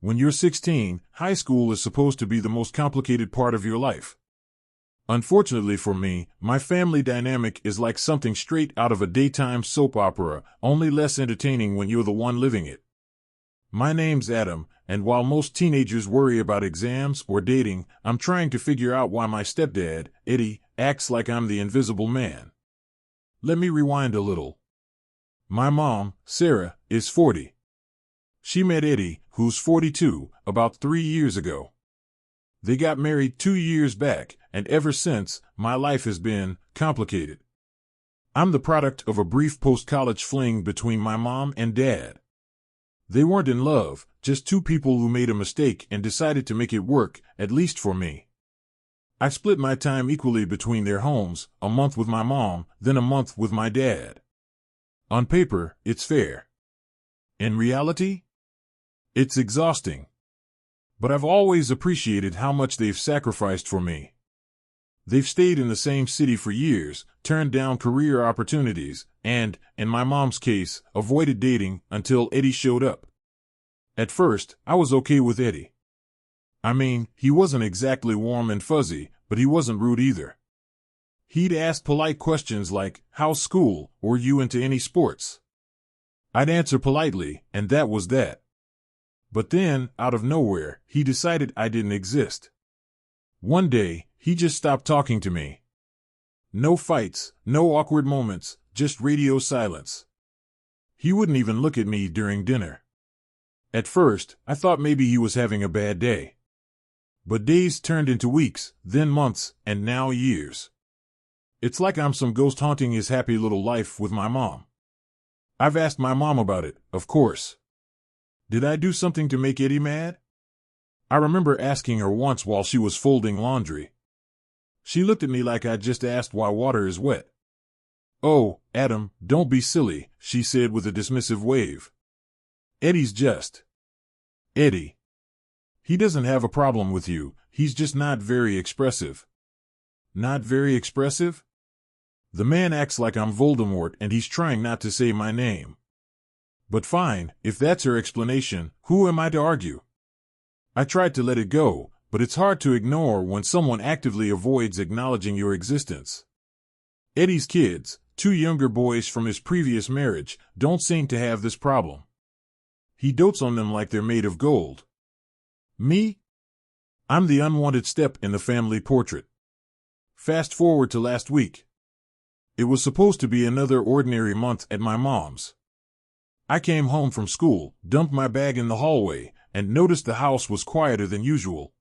When you're 16, high school is supposed to be the most complicated part of your life. Unfortunately for me, my family dynamic is like something straight out of a daytime soap opera, only less entertaining when you're the one living it. My name's Adam, and while most teenagers worry about exams or dating, I'm trying to figure out why my stepdad, Eddie, acts like I'm the invisible man. Let me rewind a little. My mom, Sarah, is 40. She met Eddie, who's 42, about 3 years ago. They got married 2 years back, and ever since, my life has been complicated. I'm the product of a brief post-college fling between my mom and dad. They weren't in love, just two people who made a mistake and decided to make it work, at least for me. I split my time equally between their homes, a month with my mom, then a month with my dad. On paper, it's fair. In reality, it's exhausting. But I've always appreciated how much they've sacrificed for me. They've stayed in the same city for years, turned down career opportunities, and, in my mom's case, avoided dating until Eddie showed up. At first, I was okay with Eddie. I mean, he wasn't exactly warm and fuzzy, but he wasn't rude either. He'd ask polite questions like, "How's school?" or "You into any sports?" I'd answer politely, and that was that. But then, out of nowhere, he decided I didn't exist. One day, he just stopped talking to me. No fights, no awkward moments, just radio silence. He wouldn't even look at me during dinner. At first, I thought maybe he was having a bad day. But days turned into weeks, then months, and now years. It's like I'm some ghost haunting his happy little life with my mom. I've asked my mom about it, of course. Did I do something to make Eddie mad? I remember asking her once while she was folding laundry. She looked at me like I'd just asked why water is wet. "Oh, Adam, don't be silly," she said with a dismissive wave. "Eddie's just Eddie. He doesn't have a problem with you, he's just not very expressive." Not very expressive? The man acts like I'm Voldemort and he's trying not to say my name. But fine, if that's her explanation, who am I to argue? I tried to let it go, but it's hard to ignore when someone actively avoids acknowledging your existence. Eddie's kids, 2 younger boys from his previous marriage, don't seem to have this problem. He dotes on them like they're made of gold. Me? I'm the unwanted step in the family portrait. Fast forward to last week. It was supposed to be another ordinary month at my mom's. I came home from school, dumped my bag in the hallway, and noticed the house was quieter than usual.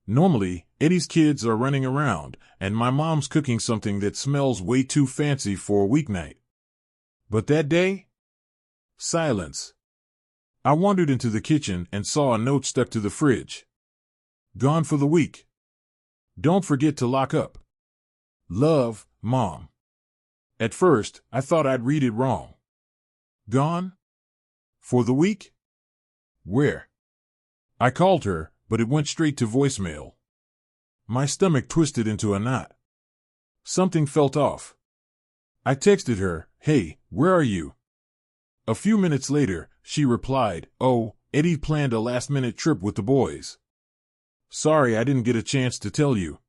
Normally, Eddie's kids are running around, and my mom's cooking something that smells way too fancy for a weeknight. But that day? Silence. I wandered into the kitchen and saw a note stuck to the fridge. "Gone for the week. Don't forget to lock up. Love, Mom." At first, I thought I'd read it wrong. Gone? For the week? Where? I called her, but it went straight to voicemail. My stomach twisted into a knot. Something felt off. I texted her, "Hey, where are you?" A few minutes later, she replied, "Oh, Eddie planned a last-minute trip with the boys. Sorry I didn't get a chance to tell you.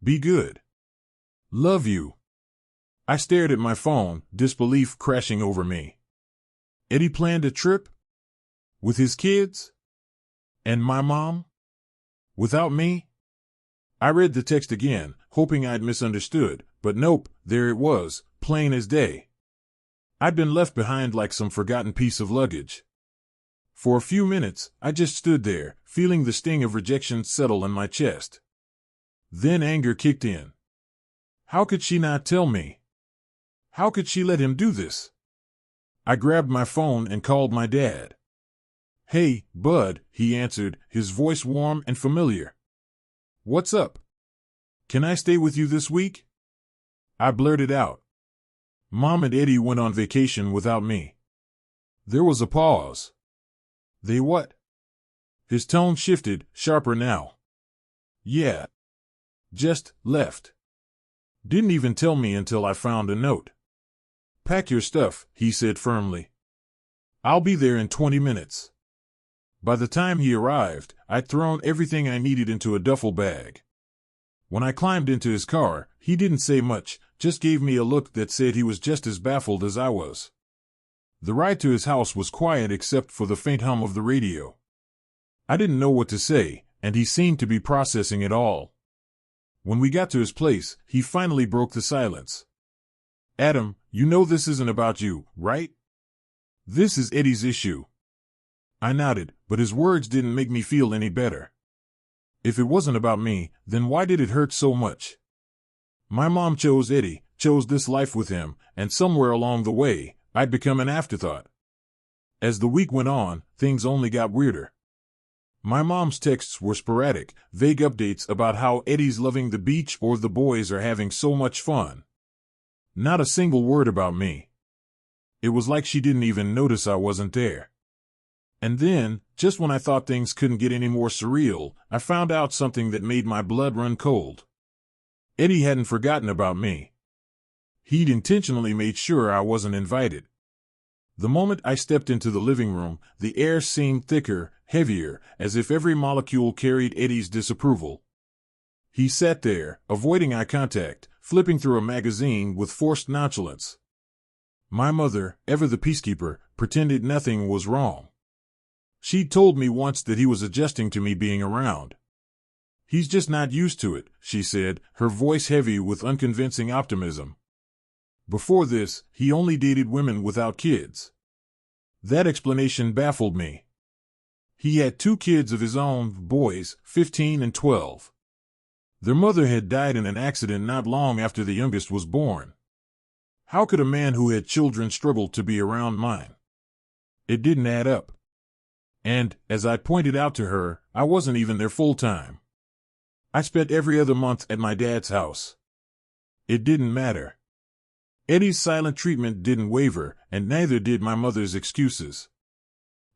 Be good. Love you." I stared at my phone, disbelief crashing over me. Eddie planned a trip? With his kids? And my mom? Without me? I read the text again, hoping I'd misunderstood, but nope, there it was, plain as day. I'd been left behind like some forgotten piece of luggage. For a few minutes, I just stood there, feeling the sting of rejection settle in my chest. Then anger kicked in. How could she not tell me? How could she let him do this? I grabbed my phone and called my dad. "Hey, bud," he answered, his voice warm and familiar. "What's up? Can I stay with you this week?" I blurted out. "Mom and Eddie went on vacation without me." There was a pause. "They what?" His tone shifted, sharper now. "Yeah. Just left. Didn't even tell me until I found a note." "Pack your stuff," he said firmly. "I'll be there in 20 minutes. By the time he arrived, I'd thrown everything I needed into a duffel bag. When I climbed into his car, he didn't say much, just gave me a look that said he was just as baffled as I was. The ride to his house was quiet except for the faint hum of the radio. I didn't know what to say, and he seemed to be processing it all. When we got to his place, he finally broke the silence. "Adam, you know this isn't about you, right? This is Eddie's issue." I nodded, but his words didn't make me feel any better. If it wasn't about me, then why did it hurt so much? My mom chose Eddie, chose this life with him, and somewhere along the way, I'd become an afterthought. As the week went on, things only got weirder. My mom's texts were sporadic, vague updates about how Eddie's loving the beach or the boys are having so much fun. Not a single word about me. It was like she didn't even notice I wasn't there. And then, just when I thought things couldn't get any more surreal, I found out something that made my blood run cold. Eddie hadn't forgotten about me. He'd intentionally made sure I wasn't invited. The moment I stepped into the living room, the air seemed thicker, heavier, as if every molecule carried Eddie's disapproval. He sat there, avoiding eye contact, flipping through a magazine with forced nonchalance. My mother, ever the peacekeeper, pretended nothing was wrong. She'd told me once that he was adjusting to me being around. "He's just not used to it," she said, her voice heavy with unconvincing optimism. Before this, he only dated women without kids. That explanation baffled me. He had 2 kids of his own, boys, 15 and 12. Their mother had died in an accident not long after the youngest was born. How could a man who had children struggle to be around mine? It didn't add up. And, as I pointed out to her, I wasn't even there full-time. I spent every other month at my dad's house. It didn't matter. Eddie's silent treatment didn't waver, and neither did my mother's excuses.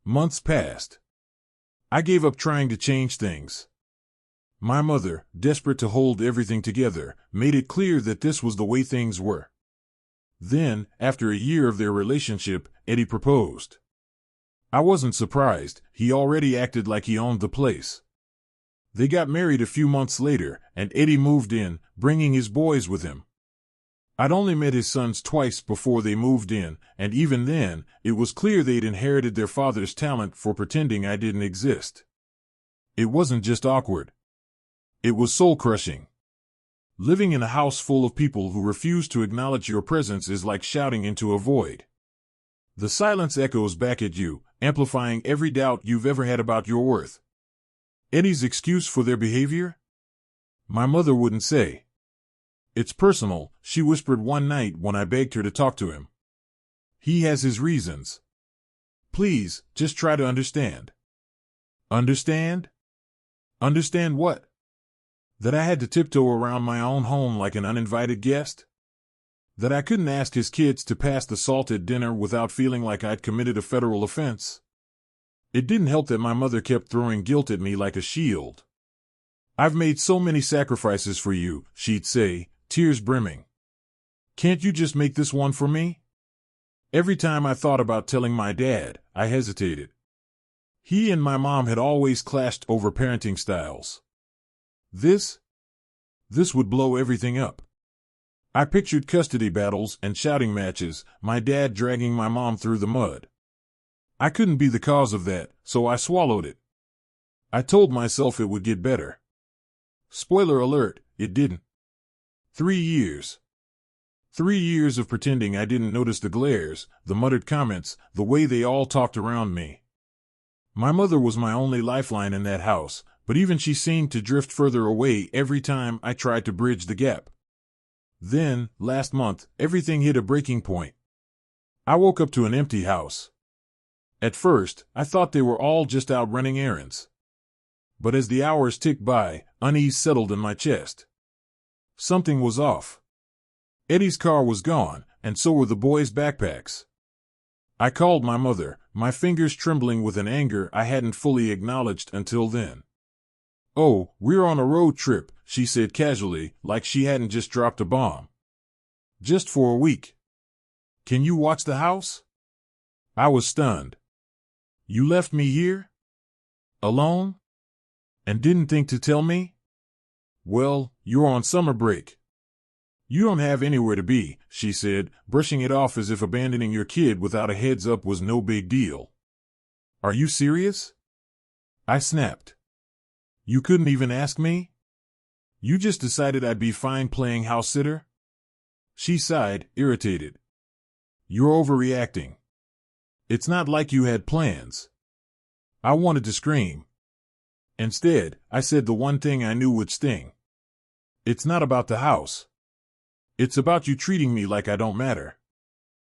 Months passed. I gave up trying to change things. My mother, desperate to hold everything together, made it clear that this was the way things were. Then, after a year of their relationship, Eddie proposed. I wasn't surprised, he already acted like he owned the place. They got married a few months later, and Eddie moved in, bringing his boys with him. I'd only met his sons twice before they moved in, and even then, it was clear they'd inherited their father's talent for pretending I didn't exist. It wasn't just awkward. It was soul-crushing. Living in a house full of people who refuse to acknowledge your presence is like shouting into a void. The silence echoes back at you, amplifying every doubt you've ever had about your worth. Eddie's excuse for their behavior? My mother wouldn't say. "It's personal," she whispered one night when I begged her to talk to him. "He has his reasons. Please, just try to understand." Understand? Understand what? That I had to tiptoe around my own home like an uninvited guest? That I couldn't ask his kids to pass the salt at dinner without feeling like I'd committed a federal offense? It didn't help that my mother kept throwing guilt at me like a shield. "I've made so many sacrifices for you," she'd say, tears brimming. "Can't you just make this one for me?" Every time I thought about telling my dad, I hesitated. He and my mom had always clashed over parenting styles. This would blow everything up. I pictured custody battles and shouting matches, my dad dragging my mom through the mud. I couldn't be the cause of that, so I swallowed it. I told myself it would get better. Spoiler alert, it didn't. 3 years. 3 years of pretending I didn't notice the glares, the muttered comments, the way they all talked around me. My mother was my only lifeline in that house, but even she seemed to drift further away every time I tried to bridge the gap. Then, last month, everything hit a breaking point. I woke up to an empty house. At first, I thought they were all just out running errands. But as the hours ticked by, unease settled in my chest. Something was off. Eddie's car was gone, and so were the boys' backpacks. I called my mother, my fingers trembling with an anger I hadn't fully acknowledged until then. "Oh, we're on a road trip," she said casually, like she hadn't just dropped a bomb. "Just for a week. Can you watch the house?" I was stunned. "You left me here?" Alone? And didn't think to tell me? Well, you're on summer break. You don't have anywhere to be, she said, brushing it off as if abandoning your kid without a heads up was no big deal. Are you serious? I snapped. You couldn't even ask me? You just decided I'd be fine playing house sitter? She sighed, irritated. You're overreacting. It's not like you had plans. I wanted to scream. Instead, I said the one thing I knew would sting. It's not about the house. It's about you treating me like I don't matter.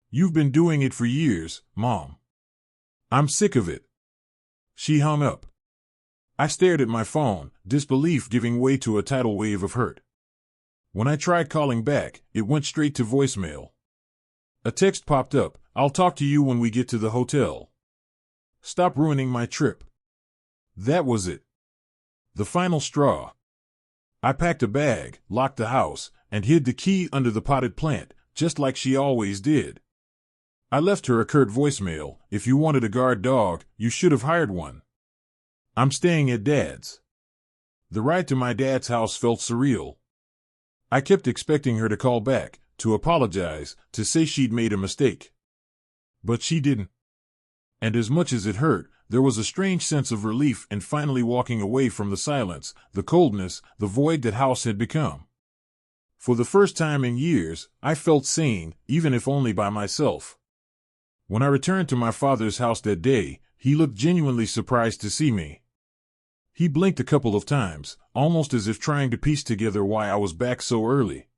You've been doing it for years, Mom. I'm sick of it. She hung up. I stared at my phone, disbelief giving way to a tidal wave of hurt. When I tried calling back, it went straight to voicemail. A text popped up, I'll talk to you when we get to the hotel. Stop ruining my trip. That was it. The final straw. I packed a bag, locked the house, and hid the key under the potted plant, just like she always did. I left her a curt voicemail, if you wanted a guard dog, you should have hired one. I'm staying at Dad's. The ride to my dad's house felt surreal. I kept expecting her to call back, to apologize, to say she'd made a mistake. But she didn't. And as much as it hurt, there was a strange sense of relief in finally walking away from the silence, the coldness, the void that house had become. For the first time in years, I felt sane, even if only by myself. When I returned to my father's house that day, he looked genuinely surprised to see me. He blinked a couple of times, almost as if trying to piece together why I was back so early.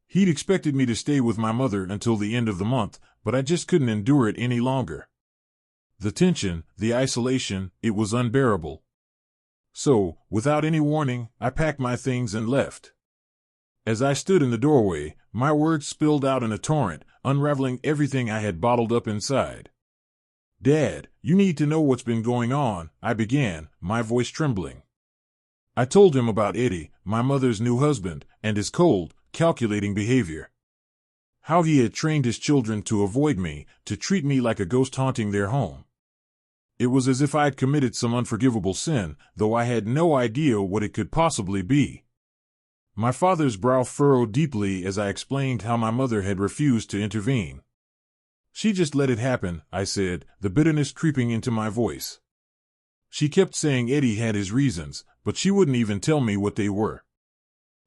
He'd expected me to stay with my mother until the end of the month, but I just couldn't endure it any longer. The tension, the isolation, it was unbearable. So, without any warning, I packed my things and left. As I stood in the doorway, my words spilled out in a torrent, unraveling everything I had bottled up inside. Dad, you need to know what's been going on, I began, my voice trembling. I told him about Eddie, my mother's new husband, and his cold, calculating behavior. How he had trained his children to avoid me, to treat me like a ghost haunting their home. It was as if I had committed some unforgivable sin, though I had no idea what it could possibly be. My father's brow furrowed deeply as I explained how my mother had refused to intervene. She just let it happen, I said, the bitterness creeping into my voice. She kept saying Eddie had his reasons, but she wouldn't even tell me what they were.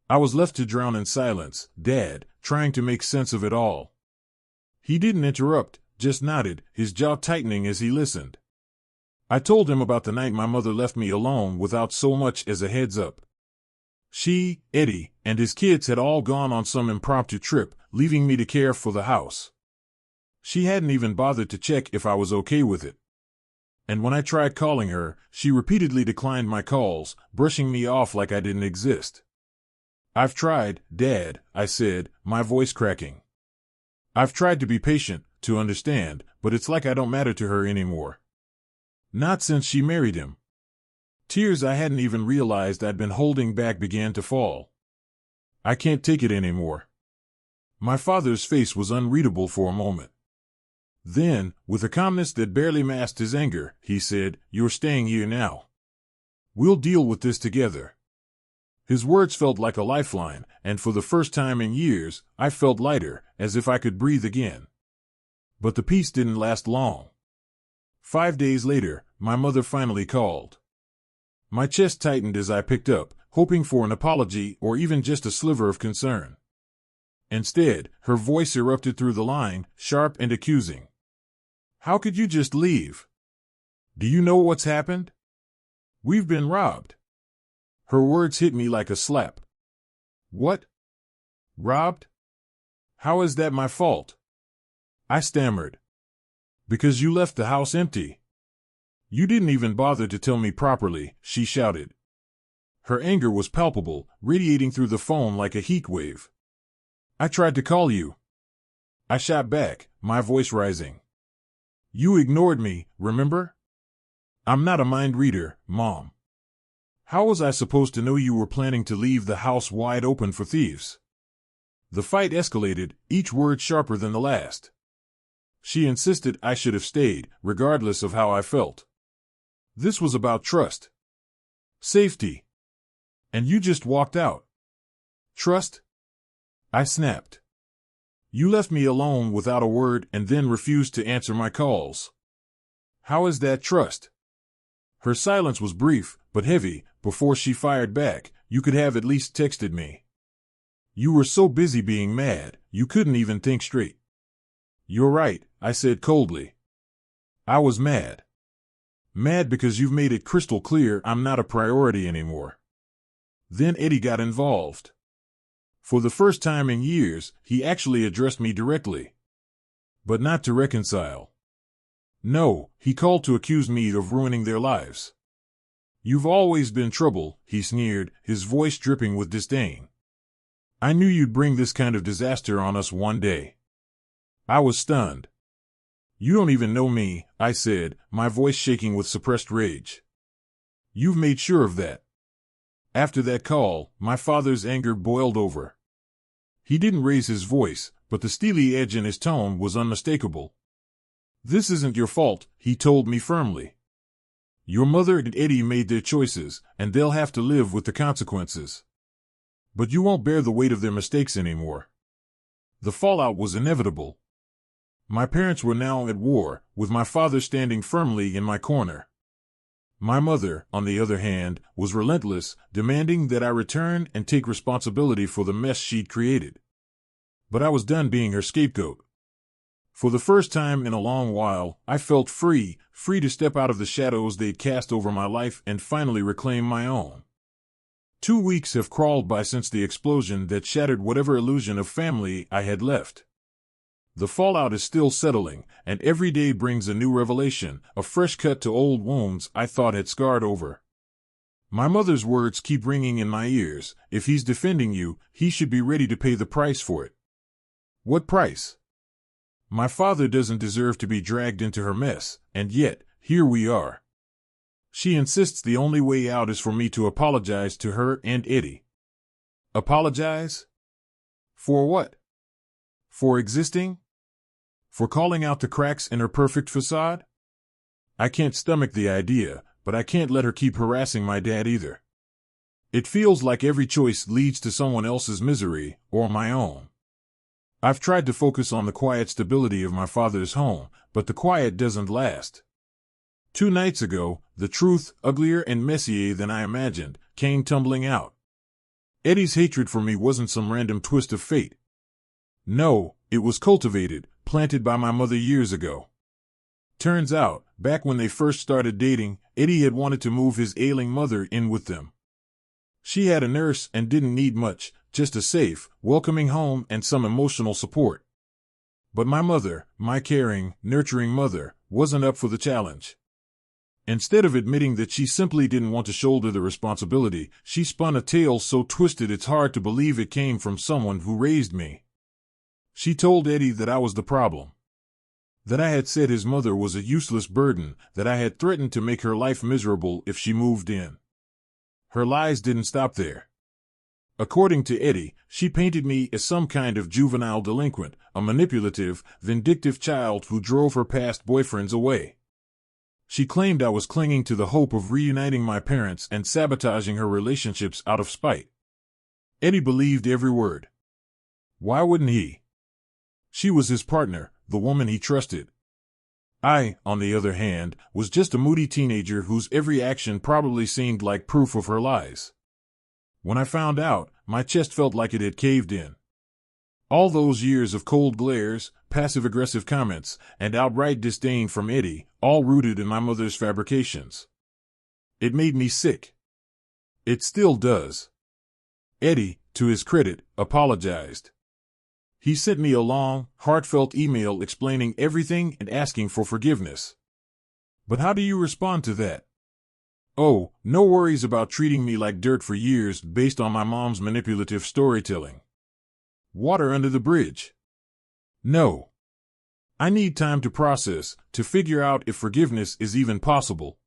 I was left to drown in silence, Dad, trying to make sense of it all. He didn't interrupt, just nodded, his jaw tightening as he listened. I told him about the night my mother left me alone without so much as a heads up. She, Eddie, and his kids had all gone on some impromptu trip, leaving me to care for the house. She hadn't even bothered to check if I was okay with it. And when I tried calling her, she repeatedly declined my calls, brushing me off like I didn't exist. I've tried, Dad, I said, my voice cracking. I've tried to be patient, to understand, but it's like I don't matter to her anymore. Not since she married him. Tears I hadn't even realized I'd been holding back began to fall. I can't take it anymore. My father's face was unreadable for a moment. Then, with a calmness that barely masked his anger, he said, "You're staying here now. We'll deal with this together." His words felt like a lifeline, and for the first time in years, I felt lighter, as if I could breathe again. But the peace didn't last long. 5 days later, my mother finally called. My chest tightened as I picked up, hoping for an apology or even just a sliver of concern. Instead, her voice erupted through the line, sharp and accusing. "How could you just leave? Do you know what's happened? We've been robbed." Her words hit me like a slap. "What? Robbed? How is that my fault?" I stammered. "Because you left the house empty. You didn't even bother to tell me properly," she shouted. Her anger was palpable, radiating through the phone like a heat wave. "I tried to call you," I shot back, my voice rising. "You ignored me, remember? I'm not a mind reader, Mom. How was I supposed to know you were planning to leave the house wide open for thieves?" The fight escalated, each word sharper than the last. She insisted I should have stayed, regardless of how I felt. This was about trust. Safety. And you just walked out. Trust? I snapped. You left me alone without a word and then refused to answer my calls. How is that trust? Her silence was brief, but heavy. Before she fired back, you could have at least texted me. You were so busy being mad, you couldn't even think straight. You're right, I said coldly. I was mad. Mad because you've made it crystal clear I'm not a priority anymore. Then Eddie got involved. For the first time in years, he actually addressed me directly. But not to reconcile. No, he called to accuse me of ruining their lives. You've always been trouble, he sneered, his voice dripping with disdain. I knew you'd bring this kind of disaster on us one day. I was stunned. You don't even know me, I said, my voice shaking with suppressed rage. You've made sure of that. After that call, my father's anger boiled over. He didn't raise his voice, but the steely edge in his tone was unmistakable. This isn't your fault, he told me firmly. Your mother and Eddie made their choices, and they'll have to live with the consequences. But you won't bear the weight of their mistakes anymore. The fallout was inevitable. My parents were now at war, with my father standing firmly in my corner. My mother, on the other hand, was relentless, demanding that I return and take responsibility for the mess she'd created. But I was done being her scapegoat. For the first time in a long while, I felt free to step out of the shadows they'd cast over my life and finally reclaim my own. 2 weeks have crawled by since the explosion that shattered whatever illusion of family I had left. The fallout is still settling, and every day brings a new revelation, a fresh cut to old wounds I thought had scarred over. My mother's words keep ringing in my ears. If he's defending you, he should be ready to pay the price for it. What price? My father doesn't deserve to be dragged into her mess, and yet, here we are. She insists the only way out is for me to apologize to her and Eddie. Apologize? For what? For existing? For calling out the cracks in her perfect facade? I can't stomach the idea, but I can't let her keep harassing my dad either. It feels like every choice leads to someone else's misery, or my own. I've tried to focus on the quiet stability of my father's home, but the quiet doesn't last. 2 nights ago, the truth, uglier and messier than I imagined, came tumbling out. Eddie's hatred for me wasn't some random twist of fate. No, it was cultivated, planted by my mother years ago. Turns out, back when they first started dating, Eddie had wanted to move his ailing mother in with them. She had a nurse and didn't need much, just a safe, welcoming home and some emotional support. But my mother, my caring, nurturing mother, wasn't up for the challenge. Instead of admitting that she simply didn't want to shoulder the responsibility, she spun a tale so twisted it's hard to believe it came from someone who raised me. She told Eddie that I was the problem. That I had said his mother was a useless burden, that I had threatened to make her life miserable if she moved in. Her lies didn't stop there. According to Eddie, she painted me as some kind of juvenile delinquent, a manipulative, vindictive child who drove her past boyfriends away. She claimed I was clinging to the hope of reuniting my parents and sabotaging her relationships out of spite. Eddie believed every word. Why wouldn't he? She was his partner, the woman he trusted. I, on the other hand, was just a moody teenager whose every action probably seemed like proof of her lies. When I found out, my chest felt like it had caved in. All those years of cold glares, passive-aggressive comments, and outright disdain from Eddie, all rooted in my mother's fabrications. It made me sick. It still does. Eddie, to his credit, apologized. He sent me a long, heartfelt email explaining everything and asking for forgiveness. But how do you respond to that? Oh, no worries about treating me like dirt for years based on my mom's manipulative storytelling. Water under the bridge. No. I need time to process, to figure out if forgiveness is even possible.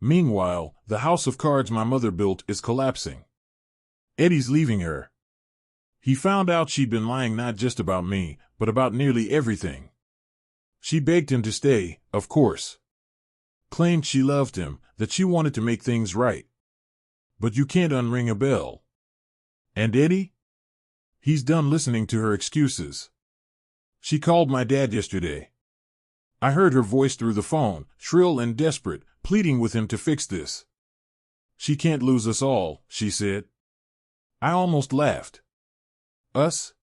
Meanwhile, the house of cards my mother built is collapsing. Eddie's leaving her. He found out she'd been lying not just about me, but about nearly everything. She begged him to stay, of course. claimed she loved him, that she wanted to make things right. But you can't unring a bell. And Eddie? He's done listening to her excuses. She called my dad yesterday. I heard her voice through the phone, shrill and desperate, pleading with him to fix this. She can't lose us all, she said. I almost laughed. Us?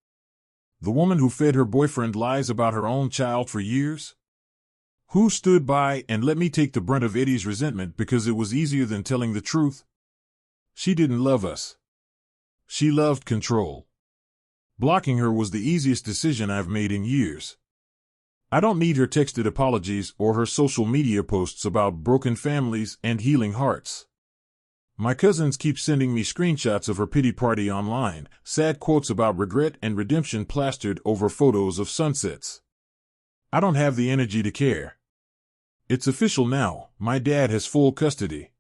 The woman who fed her boyfriend lies about her own child for years? Who stood by and let me take the brunt of Eddie's resentment because it was easier than telling the truth? She didn't love us. She loved control. Blocking her was the easiest decision I've made in years. I don't need her texted apologies or her social media posts about broken families and healing hearts. My cousins keep sending me screenshots of her pity party online, sad quotes about regret and redemption plastered over photos of sunsets. I don't have the energy to care. It's official now, my dad has full custody.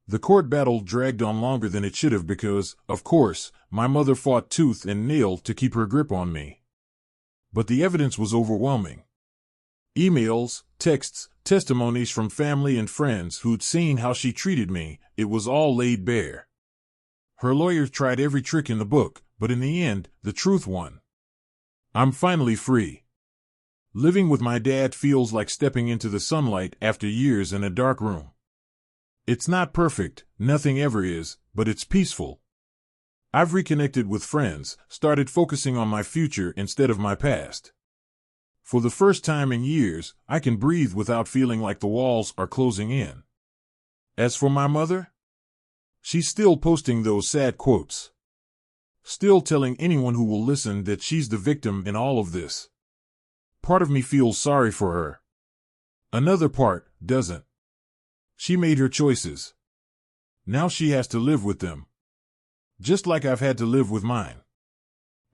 The court battle dragged on longer than it should have because, of course, my mother fought tooth and nail to keep her grip on me. But the evidence was overwhelming. Emails, texts, testimonies from family and friends who'd seen how she treated me, it was all laid bare. Her lawyer tried every trick in the book, but in the end, the truth won. I'm finally free. Living with my dad feels like stepping into the sunlight after years in a dark room. It's not perfect, nothing ever is, but it's peaceful. I've reconnected with friends, started focusing on my future instead of my past. For the first time in years, I can breathe without feeling like the walls are closing in. As for my mother, she's still posting those sad quotes. Still telling anyone who will listen that she's the victim in all of this. Part of me feels sorry for her. Another part doesn't. She made her choices. Now she has to live with them. Just like I've had to live with mine.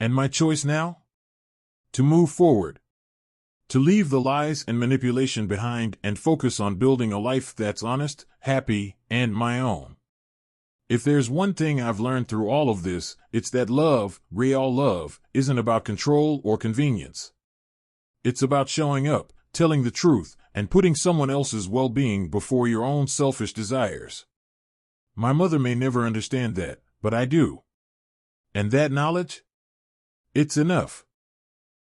And my choice now? To move forward. To leave the lies and manipulation behind and focus on building a life that's honest, happy, and my own. If there's one thing I've learned through all of this, it's that love, real love, isn't about control or convenience. It's about showing up, telling the truth, and putting someone else's well-being before your own selfish desires. My mother may never understand that, but I do. And that knowledge? It's enough.